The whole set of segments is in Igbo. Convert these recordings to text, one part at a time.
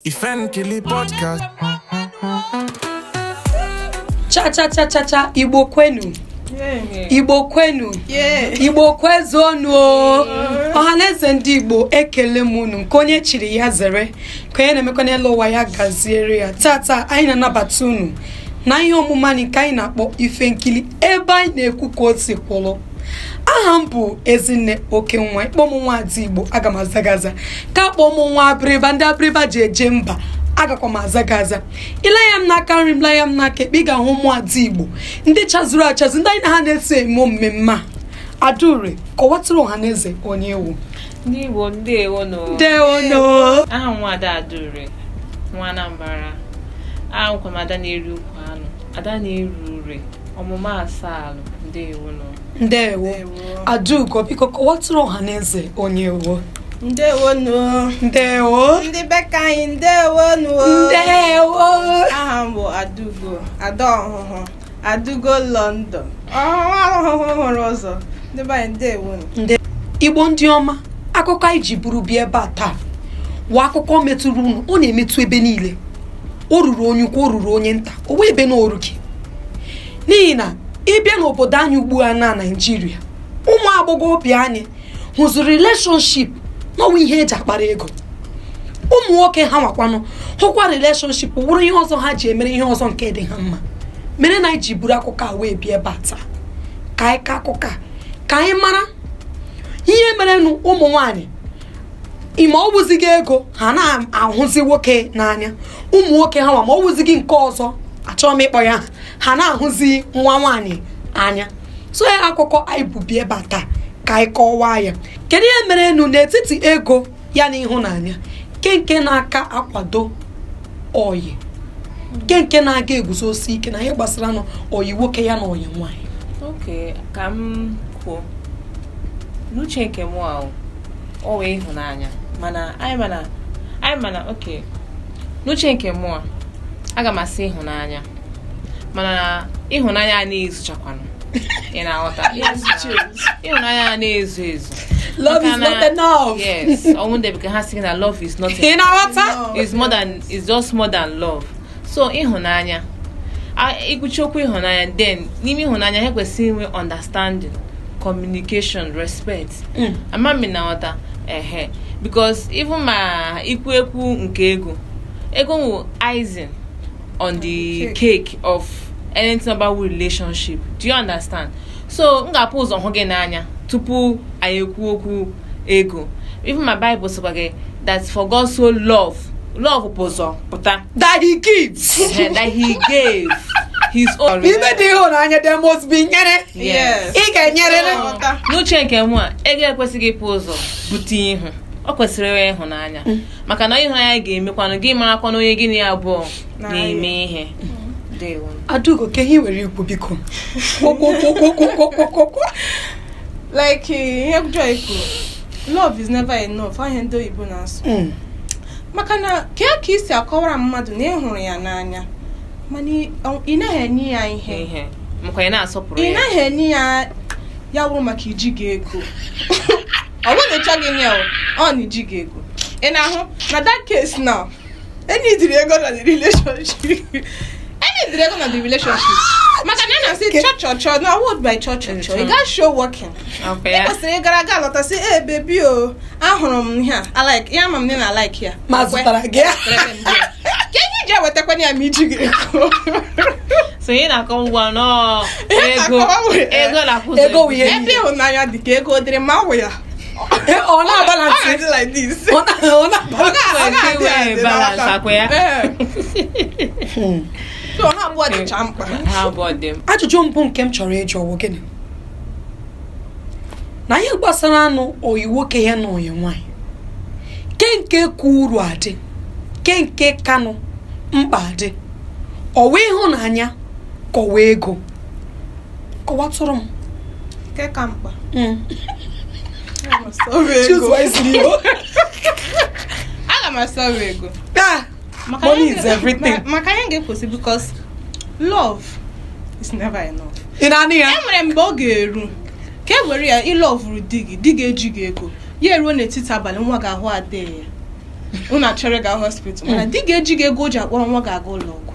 Ifenkili Podcast. Cha Igbo kwenu. Igbo kwenu. Igbo kwezonu. Ọhaneze ndị Igbo ekele m unu nke onye chiri ya zere ka onye na-emekwa n'elu ụwa ya gaziere ya. Tata anyị na-anabata unu na ihe omume anyị nke anyị na-akpọ Ifenkili, ebe anyị na-ekwu ka o si kwụrụ. Aha m bụ Ezinne Okenwa, ịkpọ m nwa Ada Igbo aga m azagaza ka kpọọ m nwa abịrịba, ndị abịrịba ji eje mba agakwa m azagaza. Ile ya m n'aka nri m, la ya m n'aka ekpe, ị ga-ahụ ụmụ Ada Igbo ndị chazuru achazụ, ndị anyị na ha na-eso eme mmemme a. Adaure, kọwatụrụ ọhaneze onye ewu. Ndị Igbo ndeewono. Ndeewono. Aha m Ada Adaure, nwa Anambra. Aha m kwa Ada na-eri ukwu anụ, Ada na-eru ure, ọmụma asalụ. Ndeewono. Ndeewo. Adugo, biko kọwatụrụ ọhaneze onye ewu. Ndeewono. Ndeewo. Ndị beka anyị ndeewono. Ndeewo. Aha m bụ Adugo, Ada ọhụhụ, Adugo London. Ọhụhụ hụrụ ụzọ. Ndị be anyị ndeewono. Igbo ndị ọma, akụkọ anyị ji buru bịa ebe a taa wụ akụkọ metụrụ unu. Ọ na-emetụ ebe niile. O ruru onye ukwu, o ruru onye nta, o wee ebe na oru gị. N'ihi na ịbịa n'obodo anyị ugbu a na Naịjirịa, ụmụ agbọghọbịa anyị hụzụ relationship n'ọnwa ihe eji akpara ego. Ụmụ nwoke ha nwakwanụ hụkwa relationship wụrụ ihe ọzọ ha ji emere ihe ọzọ nke dị ha mma. Mere na anyị ji buru akụkọ a wee bịa ebe a taa ka anyị ka akụkọ a ka anyị mara ihe merenụ ụmụ nwaanyị ime ọ wụzighị ego ha na-ahụzi nwoke n'anya. Ụmụ nwoke ha nwa ma ọ wụzighị nke ọzọ, achọrọ m ịkpọ ya, ha na-ahụzi nwa nwaanyị anya. So ya akụkọ anyị bụ bịa ebe a taa ka anyị kọwaa ya. Kedu ihe merenụ n'etiti ego ya na ịhụnanya, nke na-aka akwado oyi, nke na-aga eguzosi ike na ihe gbasara nụ oyi nwoke ya na oyi nwaanyị. Okay, ka m kwuo n'uche nke mụ ahụ ọ wee ịhụnanya, mana anyị mana okay, n'uche nke mụ a aga m asị ịhụnanya, mana ịhụnanya na-ezuchakwanụ. Ị na-aghọta? Ịhụnanya na-ezu ezu. Love is not enough. Yes, ọnwụnde bekee ha sị na love is not enough. Ị na-aghọta? It's just more than love. So ịhụnanya, ikwuchi okwu ịhụnanya, then n'ime ịhụnanya ha kwesịrị inwe understanding, communication, respect. Ama m na-aghọta because even ma ikwu nke ego wụ icing on the cake of anything about relationship. Do you understand? So m ga-apụ ụzọ hụ gị n'anya tupu anyị ekwu okwu ego. Even my Bible says that for God so love pụzọ pụta that he gives that he gave his own. Ibe dị ịhụnanya, there must be nyere. Yes. Ị ga-enyere. N'uche nke mụ a, ego ekwesịghị ịpụ ụzọ bute ihu. Ọ kwesịrị inwe ịhụnanya, maka na ịhụnanya ga-emekwanụ gị marakwa na onye gị na ya abụọ na-eme ihe. Adugo, ka ihe were ikwu biko. Like ihe joy kwuru, love is never enough. Ihe ndị Igbo na-asụ. Maka na ka isi akọwara mmadụ na ịhụrụ ya n'anya, mana ị naghị enye ya ihe. Maka ị na-asọpụrụ ya. Ị naghị enye ya wụrụ maka iji gị ego. Ọ bụrụ na ịchọghị ya, ọ na iji gị ego. Ị na-ahụ na that case now, any dịrị ego na the relationship. Maka na na say church na word by church. You got show working. Okay. Because say gara lọta say baby o, ahụrụ m ihe I like ya, ma m na like ya. Ma zụtara gị. Ka ị je wetakwa ya ma iji gị ego. So ị na-akọ ngwa no ego na kwụsị. Ego wiye. Ebe ịhụnanya dị ka ego dịrị ma wụ ya. Ọ na-abalance like this. Ọ na-abalance. Balance akwa ya. So ha abụọ dịcha mkpa. Ha abụọ dị mkpa. Ajụjụ mbụ nke m chọrọ ịjụ ọwụ gịnị? Na ihe gbasara anụ oyi nwoke ya na oyi nwaanyị, nke kwuru adị, nke kanụ mkpa adị, ọwa ịhụnanya ka ọwa ego. Kọwatụrụ m. Nke ka mkpa. Choose wisely. Aga m asọrọ ego. Money is everything. Maka anyị ga-ekwesị because love is never enough. Ị na-anị ya? Enwere mgbe ọ ga-eru ka e were ya ịlọvụrụ di gị eji gị ego ya eruo n'etiti abalị nwa ga-ahụ ade ya unu achọrọ ga hospital mana di ga-eji gị ego o ji akpọrọ nwa ga-aga ụlọ ọgwụ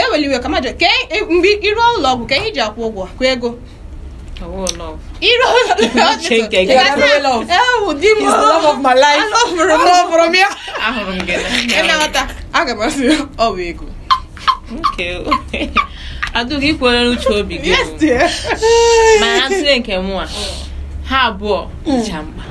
eweliwe ka mmadụ mgbe iru ụlọ ọgwụ ka ihe ji akwụ ụgwọ kwa ego He's the love of my life. Love from here. Okay. Adu gị kwere n'uche obi gị. Yes, dear. Ma ntị nke mụ ha abụọ dịcha mkpa.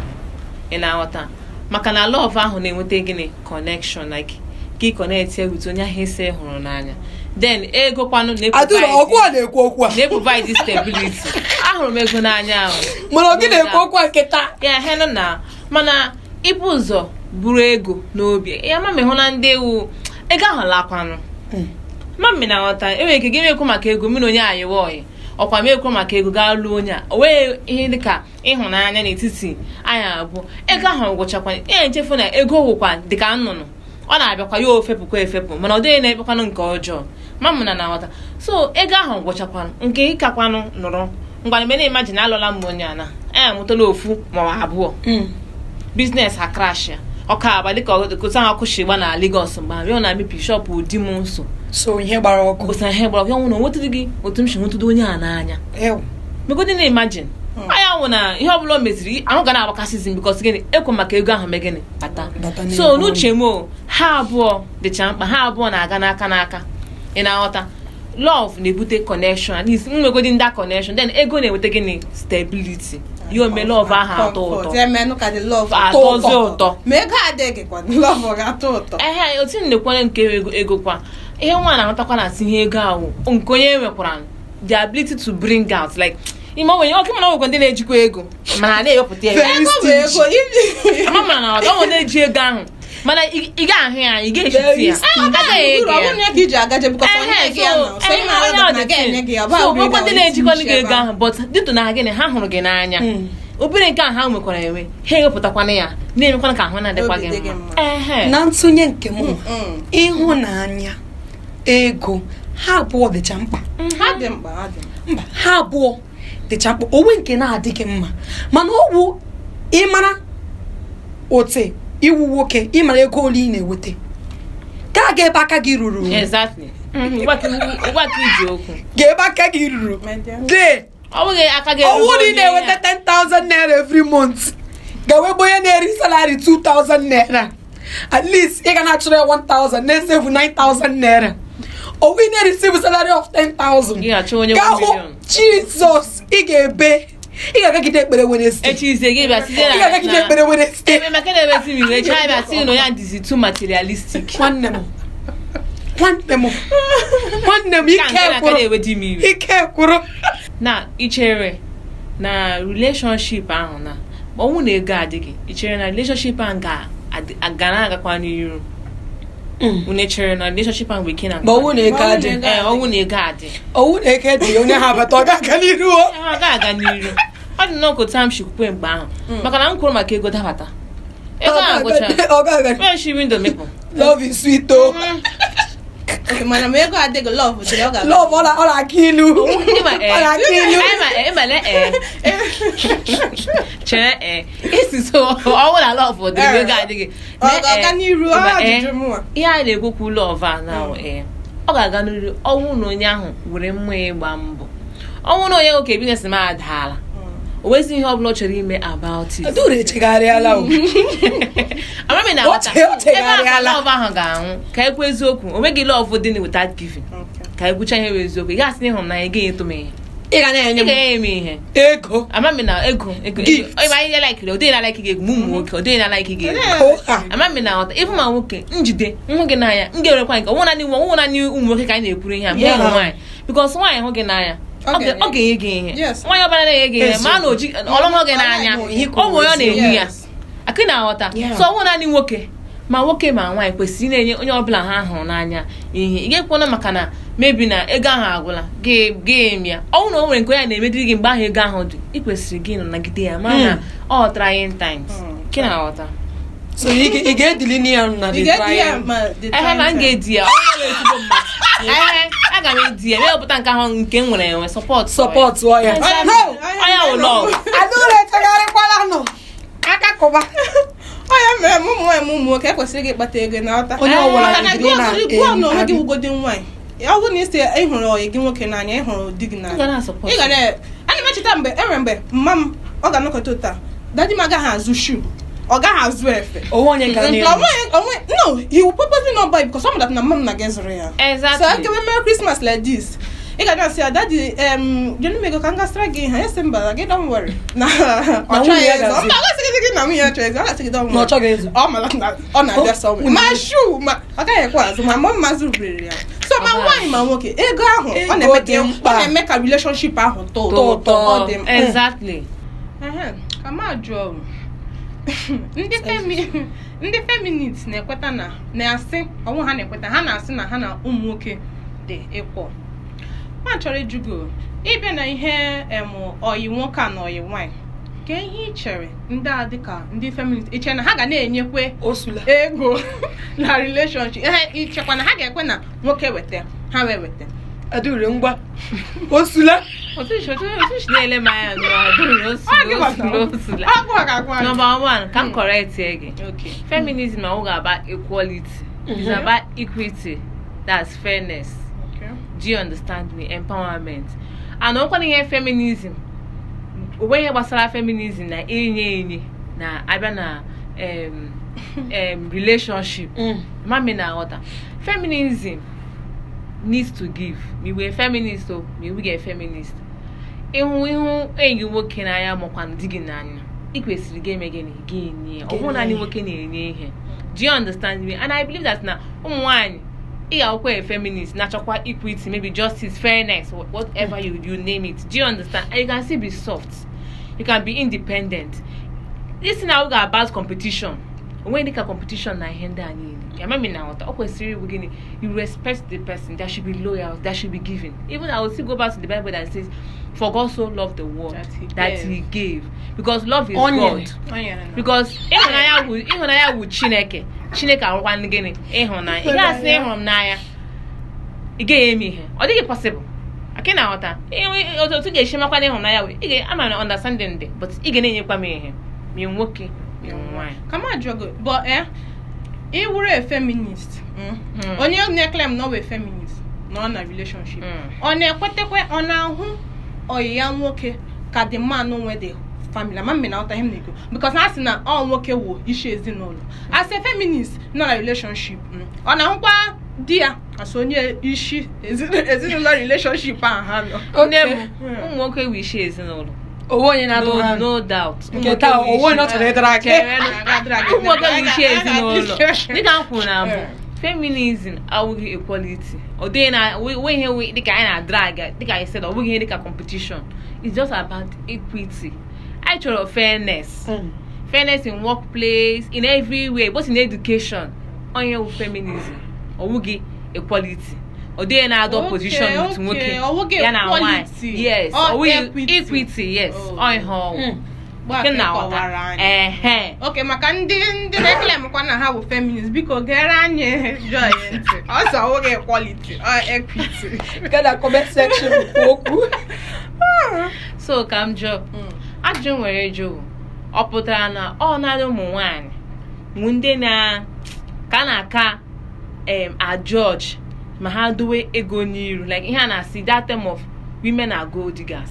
Ị na-aghọta maka na love ahụ na-enweta gịnị connection like ka connect with onye ahụ ise hụrụ n'anya. Then ego kwanu na-provide stability. Ahụrụ m ego n'anya ahụ. Mana ọ gị na-ekwu okwu nkịta. Ya he na mana ibu ụzọ buru ego n'obi. Ya ma hụ na ndị ewu ego ahụ lakwanụ. Mami na nghọta enwere ike gị mekwu maka ego mmiri onye ayiwe oyi ọkwa mekwu maka ego gaa lụọ onye a o wee ihe dịka ịhụnanya n'etiti anya abụọ ego ahụ gwụchakwa ihe nchefu na ego wụkwa dịka nnụnụ ọ na-abịakwa ya ofepụkwa efepụ mana ọ dịghị na-ekpekwanụ nke ọjọọ mami na nghọta so ego ahụ gwụchakwanụ nke ịkakwanụ nụrụ ngwa mgbe na-imagine alụla m onye a na anya mụtala ofu ma abụọ biznes ha crash ya ọka aba dịka ọkụta ha ọkụshigba na Lagos mgbe abịa na mepi shop ụdị m nso so ihe gbara ọkụ osa ihe gbara ọkụ ya nwụ na nwetụrụ gị otu m si nwetụdo onye a n'anya megodi na imagine anya nwụ na ihe ọbụla o meziri ahụ ga na-agbakasịzi because gịnị ekwe maka ego ahụ megịnị bata so n'uche m ha abụọ dịcha mkpa ha abụọ na-aga n'aka n'aka ị na-aghọta love na-ebute connection at least nwegodi ndị connection then ego na-eweta gịnị stability ya ome love ahụ atọ ụtọ ma ego adịghị kwa love ga-atọ ụtọ otu nnekwanye nke ego kwa ihe nwa na-ahụtakwa na ihe ego ahụ nke onye nwekwara the ability to bring out like ime onwe oke mana nwekwa ndị na-ejikwa ego mana na-ewepụta ego ama mana na ọ na-eji ego ahụ mana ị ga-ahụ ya ị ga-echiti ya ọkwa ndị na-ejikwa gị ego ahụ but dịtụ na gịnị ha hụrụ gị n'anya obere nke ahụ ha nwekwara enwe ha ewepụtakwana ya na-emekwana ka ahụ na-adịkwa gị mma na ntụnye nke m ịhụnanya ego ha abụọ dịcha mkpa ha abụọ dịcha mkpa onwe nke na-adịghị mma mana ọ bụ ịmara ote iwu nwoke ịmara ego ole ị na-eweta ka a ga-ebe aka gị ruru ga-ebe aka gị ruru de ọwụ dị na-eweta 10,000 naira every month ga-ewebe onye na-eri salary 2,000 naira at least ị ga na-achọrọ ya 1,000 na-esevu 9,000 naira owu ị na-receive salary of 10,000 ka hụ Jizọs ị ga-ebe ị ga-agagide ekpere Wednesday ị ga-agagide ekpere Wednesday nwanne m ike kwuru na ichere na relationship ahụ na ọnwụ na ego adịghị ichere na relationship ahụ ga na-agakwa n'iru unu chere na relationship ahụ weke na ọnwụ na ego adị ọnwụ na ego adị ọnwụ na ego dị onye ha abata ọ ga-aga n'iru ọ ga-aga n'iru ọ dị n'ọkụ m shikwukwe mgbe ahụ maka na m kwuru maka ego dabata ego ahụ gwụcha mechi windo mepụ love is sweet o mana ma ego adịghị love dị ọ ga-aga love ọ na-aka ilu chere isi so ọnwụ na love dị ego adịghị ọ ga-aga n'iru ajụjụ mụwa ihe anyị na-ekwukwu love a na ọ ga-aga n'iru ọnwụ na onye ahụ were mmụọ ịgba mbọ ọnwụ na onye nwoke biznes m adaala o wezi ihe ọbụla ọ chọrọ ime about it adụrụ echegharịala o amami na wata ebe love ahụ ga-anwụ ka ekwu eziokwu o nweghị love dị without giving ka egwucha ihe eziokwu ị ga-asị na ịhụnanya ị ga-enye m ihe ị ga na-enye m ihe ego amami na ego anyị laikiri odị na like gị egwu ụmụ nwoke odị na like gị egwu amami na wata ịbụ ma nwoke njide nhụ gị n'anya m ga-erekwa nke ọnwụ naanị ụmụ nwoke ka anyị na-ekwuru ihe a mgbe ụmụ nwaanyị because nwaanyị hụ gị n'anya ọ ga-enye gị ihe nwaanyị ọbara na-enye gị ihe ma na oji ọlọmọ gị n'anya ọ bụ onye ọ na-enye ya akị na-aghọta so ọnwụ naanị nwoke ma nwaanyị kwesịrị na-enye onye ọbụla ha hụrụ n'anya ihe ị ga-ekwana maka na mebi na ego ahụ agwụla ga-eme ya ọnwụ na o nwere nke onye na-emediri gị mgbe ahụ ego ahụ dị ị kwesịrị gị nọ nagide ya ma na ọ trying times kị na-aghọta so ị ga-edili n'iya na the trying ma m ga-edi ya aga m edi ya mepụta nke ahụ nke m nwere enwe support ya onye ụlọ adụrụ echegharịkwala nọ aka kụba onye mere ụmụ nwaanyị ụmụ nwoke ekwesịrị ịkpata ego na ọta onye ọbụla jiri na gụọ na onwe gị wugodi nwaanyị ọ bụrụ na isi ịhụrụ ọyị gị nwoke n'anya ịhụrụ di gị n'anya ị ga na ana m echeta mgbe mma m ọ ga-anọkọta ụta dadi m agaghị azụ shuu ọ gaghị azụ efe onwe no he will purposely not buy because some that na mom na get zụrụ ya Exactly. so I give Merry Christmas like this ị ga na-asị ya dadi jenu mego ka m gasịra gị ha esi mba gị don't worry na ọ chọghị ezo mba ọ gasịghị gị na nwunye ya chọghị ezo ọ gasị gị don't worry ọ mara na ọ na-abịa sọmwe ma shuu ma ọ gaghị ekwe azụ ma mọ mma zụrụbiriri ya so ma nwaanyị ma nwoke ego ahụ ọ na-eme ka relationship ahụ too ụtọ ọ dị mkpa Exactly. ka m ajụọ ndị feminist na-ekweta na-asị ọnwụ ha na-ekweta ha na-asị na ha na ụmụ nwoke dị equal. Ma chọrọ ịjụgo ịbịa na ihe ọyị nwoke a na ọyị nwaanyị ka ihe ị chere ndị a dịka ndị feminist ị chere na ha ga na-enyekwe ego na relationship ichekwa na ha ga-ekwe na nwoke weta ha wee weta adure ngwa osula otu na-ele m anya osula. Number one, can correct gị. Okay. Feminism is about equality. It's about equity. That's fairness. Okay. Do you understand me? Empowerment. And okwu ihe feminism. Owe ihe gbasara feminism na enye na abịa na relationship. Mami na aghọta. Feminism needs to give. Me we feminist o, me we get feminist. Ihu enyi nwoke n'anya makwa di gị n'anya. I kwesịrị ga-eme gịnị ga-enye. Ọ bụrụ na anyị nwoke na-enye ihe. Do you understand me? And I believe that na ụmụ nwaanyị ị ga-akwụkwọ a feminist na-achọkwa equity, maybe justice, fairness, whatever you name it. Do you understand? And you can still be soft. You can be independent. This thing now about competition. When you look competition na ihe ndị a niile. Ya mami na ọta. Ọ kwesịrị ịbụ gịnị? You respect the person. There should be loyal. There should be giving. Even I will still go back to the Bible that says, "For God so loved the world that He gave." Because love is God. Because ịhụnanya wụ Chineke. Chineke arụkwa ndị gịnị? Ịhụnanya. Ị ga-asị ịhụrụ m n'anya. Ị gaghị eme ihe. Ọ dịghị possible. Ake na ọta. Otu ga-esi makwa ịhụnanya wụ. Ị ga-ama na understanding dị, but ị ga na-enyekwa m ihe. Mi nwoke, mi nwaanyị. Come on, Jogo. But ị were a feminist. Onye na-claim na ọ wụ feminist nọ na relationship. Ọ na-ekwetekwe ọ na-ahụ ọyị ya nwoke ka the man nwe the family. Mama na ọta him na-ego because na asị na ọ nwoke wụ isi ezinụlọ. As a feminist nọ na relationship. Ọ na-ahụkwa di ya as onye isi ezinụlọ relationship ahụ ha nọ. Nne m, ụmụ nwoke wụ isi ezinụlọ. Owo onye na-atụ ha No doubt. nke taa owo onye ọ chọrọ ịdara aka Ụmụ nwoke wụ isi ezinụlọ. Dịka m kwuru na mbụ, feminism awụghị equality. Ọ dịghị na we ihe dịka anyị na-drag dịka I said, ọ bụghị ihe dịka competition. It's just about equity. I chọrọ fairness. Fairness in workplace, in every way, both in education. Onye wụ feminism. Ọ bụghị equality. Ọ dịghị na-adọ position with nwoke ya na nwaanyị. Yes. Ọ bụghị equity. Yes. Onye ha ọwụ. Okay, maka ndị na-eklem kwa na ha bụ feminist biko gere anyị joy ntị ọsọ nwoke equality or equity kada comment section okwu so ka m jụọ ajụjụ nwere jụ ọ pụtara na ọ na-adị ụmụ nwaanyị nwụ ndị ka na-aka a judge ma ha dowe ego n'iru like ihe a na-asị that term of women are gold diggers.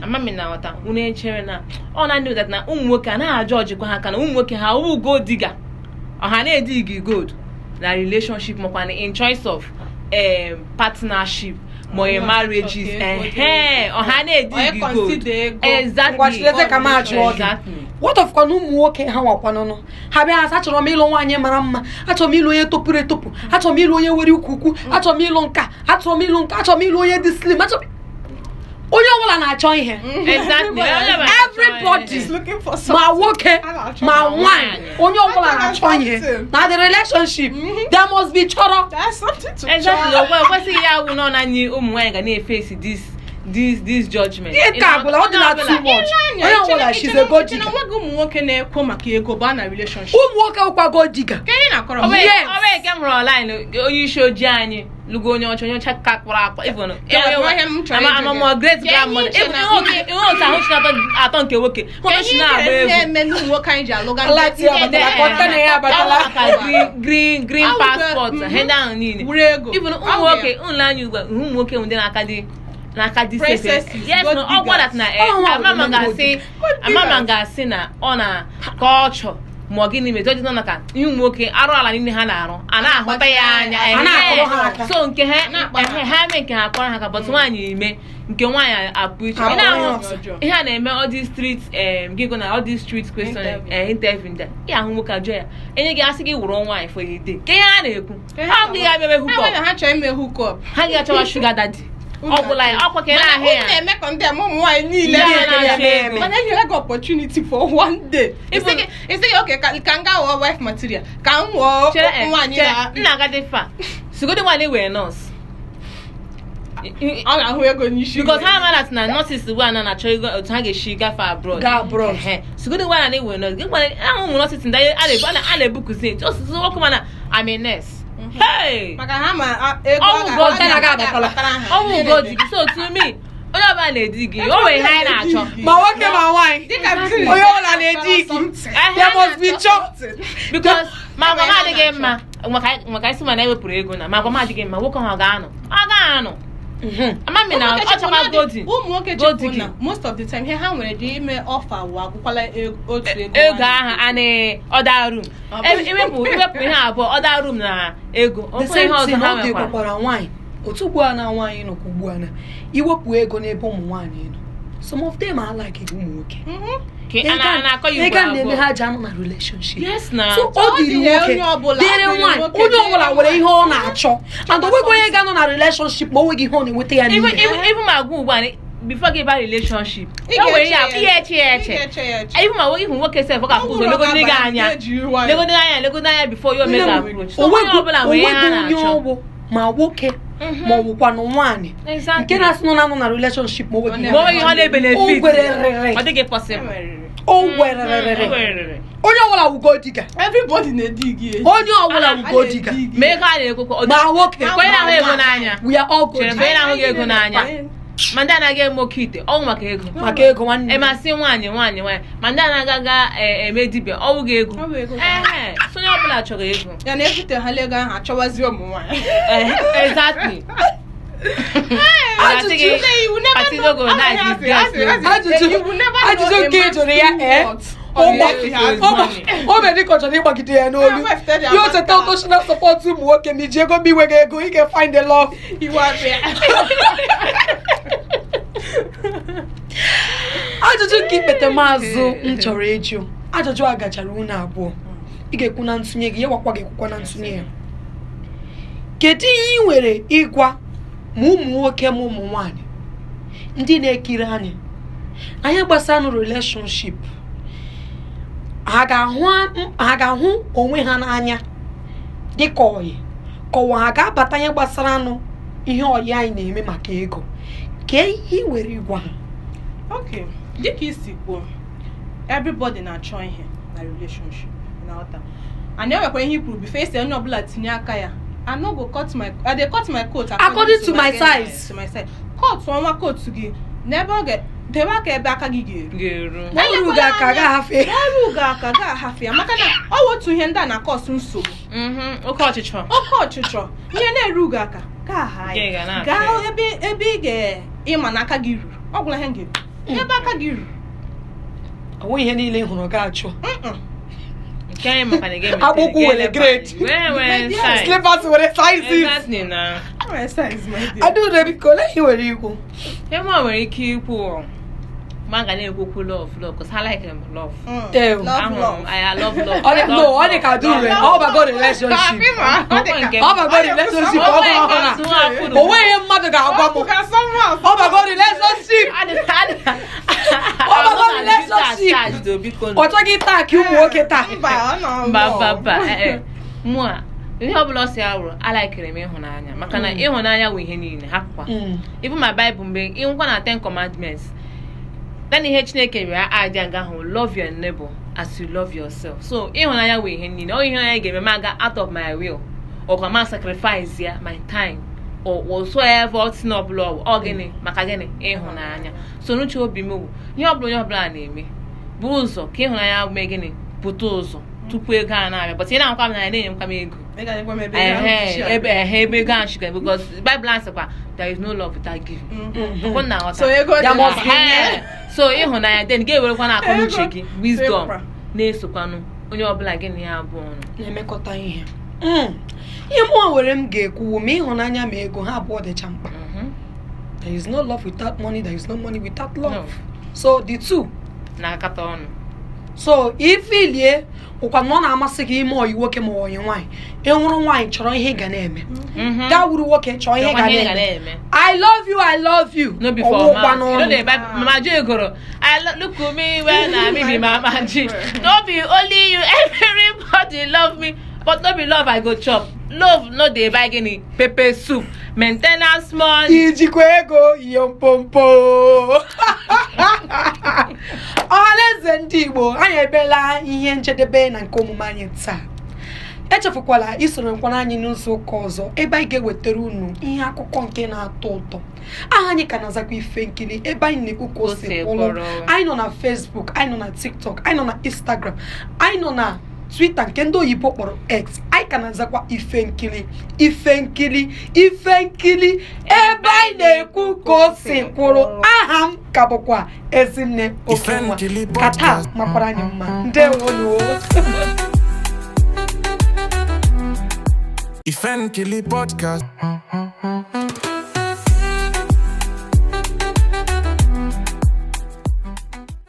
Amami na wata unu echere na ọ na-ndị that na ụmụ nwoke a na-ajọ ọjịkwa ha ka na ụmụ nwoke ha wụ gold digger ọha na-edighi gold na relationship makwa na in choice of partnership ma marriages ọha na-edighi gold exactly. What of kwanu ụmụ nwoke ha nwakwanụnụ ha bịa ha achọrọ m ịlụ nwaanyị mara mma achọrọ m ịlụ onye topuru etopu achọrọ m ịlụ onye nwere ukwu achọrọ m ịlụ nka achọrọ m ịlụ onye dị slim onye ọbụla na-achọ ihe. Everybody is looking for ma nwoke ma nwaanyị onye ọbụla na-achọ ihe na the relationship there must be chọrọ. That's something to exactly. Ọ kwesịghị ya wụ nọ na anyị ụmụ nwaanyị ga na-efesi this judgment. Ihe ka agwụla ọ dị na too much. Onye ọbụla she's a gold digger. Nwa gị ụmụ nwoke na-ekwo maka ego bụ na relationship. Ụmụ nwoke ụkwa gold digger. Ka anyị na-akọrọ ọ bụ eke m hụrụ online onye isi ojii anyị lugo onye ọcha ka kpọrọ akpọ even amamọ great grandmother ihe otu ahụ chi atọ nke nwoke chi na-agba egwu nwoke anyị ji alụga green passport ihe ndị ahụ niile even ụmụ nwoke ụlọ anyị ugbu ụmụ nwoke ndị n'aka dị safe yes no ọ gwadat na amama ga-asị na ọ na ka ọ chọ ma ọ gịnị mere ọjị nọ na ka ihe ụmụ nwoke arụ ala niile ha na-arụ a na-ahụta ya anya so nke ha mee nke ha akpọrọ ha ka but nwaanyị eme nke nwaanyị apụ iche ihe a na-eme ọdị street gịgo na ọdị street question interview ndị ya ahụ nwoke ajọ ya enye gị asị gị wụrụ nwaanyị for a day ke ihe ha na-ekwu ha bụ ya meme hook up ha gị achọwa sugar daddy ọbụla ya ọkwa ka na-ahụ ya na-eme ka ndị ụmụ nwaanyị niile mana enyere gị opportunity for one day isi gị oke ka m gaa ghọọ wife material ka m ghọọ nwaanyị nna agadi fa sigodi nwaanyị wee nọọsụ ọ ga-ahụ ego n'isi because ha marat na nọọsịs ugbu a na-achọ ego otu ha ga-esi gafe abroad sigodi nwaanyị wee nọọsụ gị nwere ahụ ụmụ nọọsịs ndị a na-ebukuzi osisi nwoke mana I'm a nurse maka ha ma ọnwụ ugo di gị so to me onye ọbụla na-edi gị o nwere ihe anyị na-achọ ma nwoke ma nwaanyị onye ọbụla na-edi gị there must be chopped because ma agwa m adịghị mma maka isi ma na-ewepụrụ ego na ma agwa m adịghị mma nwoke ahụ ọ ga-anọ amami na ọ chọkwa golden ụmụ nwoke chekwu na most of the time ihe ha nwere dị ime ọfa wụ agwụkwala otu ego ahụ a ọda room iwepụ ihe abụọ ọda room na ego the same thing ọ dịkwakwara nwaanyị otu ugbu a na nwaanyị nọkwa ugbu a na iwepụ ego n'ebe ụmụ nwaanyị nọ some of them are like ụmụ nwoke ego na-eme ha ji anọ na relationship so ọ dịrị nwoke dịrị nwaanyị onye ọbụla nwere ihe ọ na-achọ and onweghị onye ga-anọ na relationship ma o nweghị ihe ọ na-enweta ya n'ime even ma agwa ugbu a before gị ba relationship o nwere ihe eche even ma ihu nwoke sef ọ ga-akwụzo legodi gị anya before you make approach onye ọbụla nwere ihe ha na-achọ ma nwoke ma ọ bụkwanụ nwaanyị nke na-asị nọ na relationship ma o nweghị ihe ọ na-ebenefit ọ dịghị possible onye ọbụla wugo diga everybody na-edi gị onye ọbụla wugo diga ma ego a na-ekwekwa ma nwoke kwenye na-ahụ ego n'anya we are all good kwenye na-ahụ gị ego n'anya ma ndị anaghị eme oke ite ọnwụ maka ego nwanne emasị nwaanyị ma ndị anaghị eme dibịa ọnwụ gị ego so onye ọbụla chọrọ ego ya na ebute ha ego ahụ achọwazi ụmụ nwaanyị exactly ajụjụ nke jụrụ ya o mere dịka ọ chọrọ ịgbagide ya n'olu ya ocheta emotional support ụmụ nwoke ma iji ego mgbe inweghị ego ị ga-find the love ajụjụ nke ikpete maazụ m chọrọ ịjụ ajụjụ a gachara unu abụọ ị ga-ekwu na ntụnye gị ya gwakwa ga-ekwukwa na ntụnye ya kedu ihe ị nwere ịgwa ma ụmụ nwoke ma ụmụ nwaanyị ndị na-ekiri anyị gbasara relationship ha ga-ahụ onwe ha n'anya dịka ọyị kọwa ha ga-abata ihe gbasara ihe ọyị anyị na-eme maka ego ka ihe were ịgwa ha okay dịka isi kwuo everybody na-achọ ihe na relationship na ọta anyị enwekwa ihe ikwuru before isi onye ọbụla tinye aka ya I no go cut my coat according to my size. Cut ọnwa coat gị n'ebe ọ ga-debe aka ebe aka gị ga-eru. Ọrụ ga-aka ga-ahafịa maka na ọ wotu ihe ndị a na-akọsụ nsogbu. Oke ọchịchọ. Ihe na-eru gị aka ga-aha ya. Gaa ebe ị ga-ịma na aka gị ruru. Ọ gwụla ihe m ga-eru. Ebe aka gị ruru. Ọ nweghị ihe niile ị hụrụ ga-achọ. Agbụkwụ nwere grade slippers nwere sizes adụre biko ole ihe nwere ikwu enwe nwere ike ikwu ma ga na-ekwukwu love because I like love I love love no ọ dị ka adụre ọ bago relationship o nweghị mmadụ ga-agwa m ọ bago relationship ọ chọghị taa ka ụmụ nwoke taa mba mụa ihe ọbụla ọ si arụ alaikere m ịhụnanya maka na ịhụnanya bụ ihe niile hapụkwa ibu ma Bible mgbe ịnwekwa na 10 commandments then ihe Chineke bịara adị aga ahụ love your neighbor as you love yourself so ịhụnanya bụ ihe niile ọ ịhụnanya ga-eme m aga out of my will or ma sacrifice ya my time whatsoever ọtịna ọbụla ọ gịnị maka gịnị ịhụnanya. So n'uche obi m bụ ihe ọbụla onye ọbụla na-eme bụ ụzọ ka ịhụnanya mee gịnị pụta ụzọ tupu ego a na-abịa. But ị na-akwa m na na-enyekwa m ego ebe ego ahụ shiga, because Bible answerkwa there is no love without giving. So ịhụnanya then ga-ewerekwa na akọ n'uche gị wisdom na-esokwanụ onye ọbụla gị na ya abụọ na-emekọta ihe. Ihe mụọ were m ga-ekwu ma ịhụnanya ma ego ha abụọ dịcha mkpa. There is no love without money, there is no money without love. So the two na-akata ọnụ. So ifilie ụkwa na ọ na-amasị gị ime ọyị nwoke ma ọyị nwaanyị, ịhụrụ nwaanyị chọrọ ihe ga na-eme, gaa wuru nwoke chọọ ihe ga na-eme. I love you no be for mama ji egoro look at me when I be mama ji. No be only you, everybody love me, but no be love I go chop. Love no dey buy gịnị pepper soup, maintenance money, ijikwa ego iyo mpompo. Ọhaneze ndị Igbo, anyị ebela ihe njedebe na nke omume anyị taa. Echefukwala isoro nkwana anyị n'ụzọ ụka ọzọ ebe anyị ga-ewetara unu ihe akụkọ nke na-atọ ụtọ. Aha anyị ka na-azakwa Ifenkili, ebe anyị na-ekwu ka o si kwụrụ. Anyị nọ na Facebook, anyị nọ na TikTok, anyị nọ na Instagram, anyị nọ na Twitter nke ndị oyibo kpọrọ X. Anyị ka na-azakwa Ifenkili ebe anyị na-ekwu ka o si kwụrụ. Aha m ka bụkwa Ezinne Okenwa. Ka taa makwara anyị mma. Ndewo. Ifenkili Podcast.